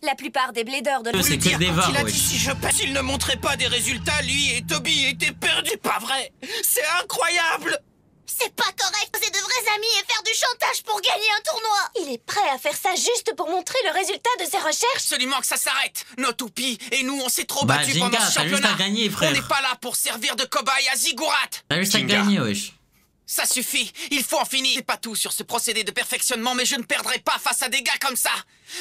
La plupart des bladers de c'est que des vards, Il a dit si je passe, s'il ne montrait pas des résultats, lui et Toby étaient perdus. Pas vrai? C'est incroyable. C'est pas correct, c'est de vrais amis et faire du chantage pour gagner un tournoi. Il est prêt à faire ça juste pour montrer le résultat de ses recherches. Absolument que ça s'arrête. Nos toupies et nous, on s'est trop Bah, battus Jinga, pendant ce t'as juste championnat. à gagner, frère. On n'est pas là pour servir de cobaye à Ziggurat. T'as juste à gagner, wesh. Ça suffit, il faut en finir. C'est pas tout sur ce procédé de perfectionnement, mais je ne perdrai pas face à des gars comme ça.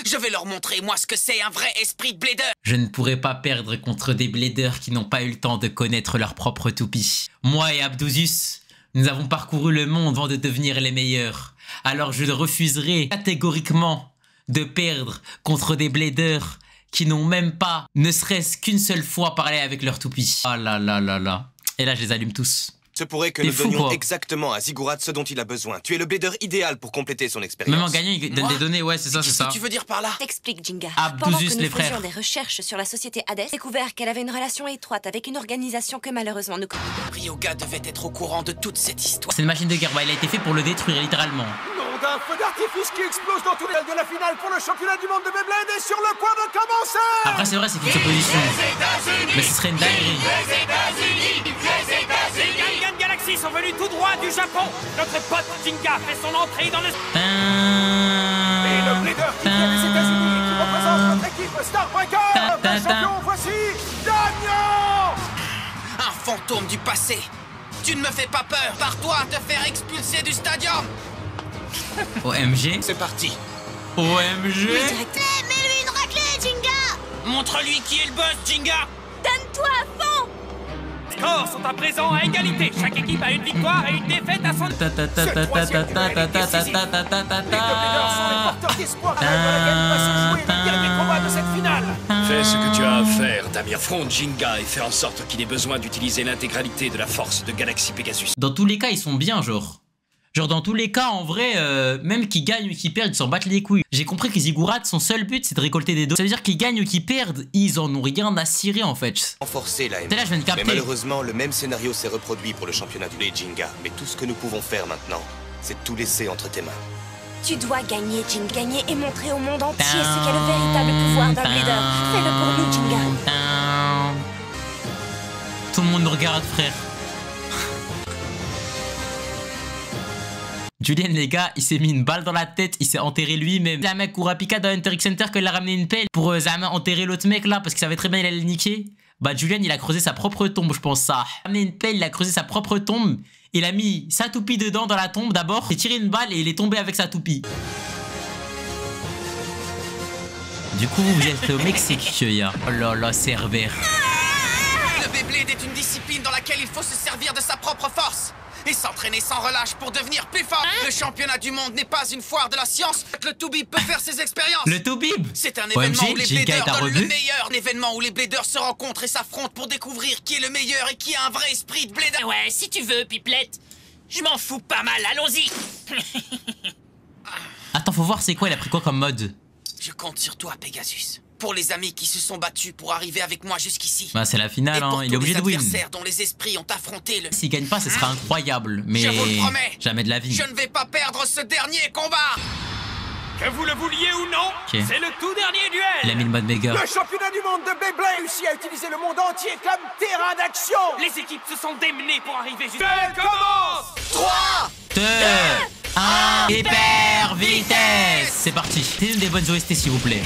Je vais leur montrer, moi, ce que c'est un vrai esprit de blader. Je ne pourrais pas perdre contre des bladers qui n'ont pas eu le temps de connaître leur propre toupie. Moi et Abdouzus, nous avons parcouru le monde avant de devenir les meilleurs. Alors je refuserai catégoriquement de perdre contre des bladers qui n'ont même pas, ne serait-ce qu'une seule fois, parlé avec leur toupie. Oh là là là là. Et là, je les allume tous. Se pourrait que T'es nous fou, donnions quoi. exactement à Ziggurat ce dont il a besoin. Tu es le blader idéal pour compléter son expérience. Même en gagnant, il donne des données, ouais, c'est ça, c'est ça. Qu'est-ce que tu veux dire par là? T'explique, Jinga. Abdouzus, Pendant que nous les frères. faisions des recherches sur la société Hades, découvert qu'elle avait une relation étroite avec une organisation que malheureusement nous connaissons. Ryoga devait être au courant de toute cette histoire. C'est une machine de guerre, bah, il a été fait pour le détruire, littéralement. Nom d'un feu d'artifice qui explose dans tous les de la finale pour le championnat du monde de Beyblade est sur le point de commencer. Après, c'est vrai, c'est qu'il se positionne. Mais ce serait une dinguerie. Gang Galaxy sont venus tout droit du Japon. Notre pote Jinga fait son entrée dans le... Et le blader qui vient des États-Unis qui représente notre équipe Starbreaker. Un champion, voici Damien. Un fantôme du passé. Tu ne me fais pas peur. Pars-toi à te faire expulser du stadium. OMG. C'est parti. OMG. Mets-lui une raclée, Jinga. Montre-lui qui est le boss, Jinga. Donne-toi à fond. Les scores sont à présent à égalité. Chaque équipe a une victoire et une défaite à son... Fais ce que tu as à faire, Damien. Affronte Jinga et fais en sorte qu'il ait besoin d'utiliser l'intégralité de la force de Galaxy Pegasus. Dans tous les cas, ils sont bien, genre. Genre, dans tous les cas, en vrai, même qu'ils gagnent ou qu'ils perdent, ils s'en battent les couilles. J'ai compris que Ziggurat, son seul but, c'est de récolter des dons. Ça veut dire qu'ils gagnent ou qu'ils perdent, ils en ont rien à cirer, en fait. Renforcer la C'est là, je viens de capter. Mais malheureusement, le même scénario s'est reproduit pour le championnat du Jinga. Mais tout ce que nous pouvons faire maintenant, c'est de tout laisser entre tes mains. Tu dois gagner, Jin, gagner et montrer au monde entier ce qu'est le véritable pouvoir d'un blader. Fais-le pour nous, Jinga. Tout le monde nous regarde, frère. Julien, les gars, il s'est mis une balle dans la tête, il s'est enterré lui-même. Il y a un mec Kurapika dans Hunter x Hunter qu'il a ramené une pelle pour enterrer l'autre mec là parce qu'il savait très bien qu'il allait le niquer. Bah, Julien, il a creusé sa propre tombe, je pense ça. Il a ramené une pelle, il a creusé sa propre tombe. Il a mis sa toupie dedans dans la tombe d'abord. Il a tiré une balle et il est tombé avec sa toupie. Du coup, vous êtes au Mexique, Kyoya. Oh là là, Cerber. Le Beyblade est une discipline dans laquelle il faut se servir de sa propre force et s'entraîner sans relâche pour devenir plus fort. Le championnat du monde n'est pas une foire de la science. Le Toubib peut faire ses expériences. Le Toubib. C'est un événement OMG, où les Jinga bladers est un donnent le rebut. meilleur. Un événement où les bladers se rencontrent et s'affrontent pour découvrir qui est le meilleur et qui a un vrai esprit de blader. Ouais, si tu veux, Pipelette. Je m'en fous pas mal, allons-y. Attends, faut voir c'est quoi, il a pris quoi comme mode. Je compte sur toi, Pegasus. Pour les amis qui se sont battus pour arriver avec moi jusqu'ici. Bah c'est la finale, hein. Il est obligé de win. Dont les esprits ont affronté le... S'il gagne pas, ce sera incroyable, mais je vous le promets, jamais de la vie. Je ne vais pas perdre ce dernier combat. Que vous le vouliez ou non, c'est le tout dernier duel. Il a mis le mode méga. Le championnat du monde de Beyblade réussit à utiliser le monde entier comme terrain d'action. Les équipes se sont démenées pour arriver jusqu'à... commence. 3, 2, 1, hyper vitesse. C'est parti. Faites-nous des bonnes OST s'il vous plaît.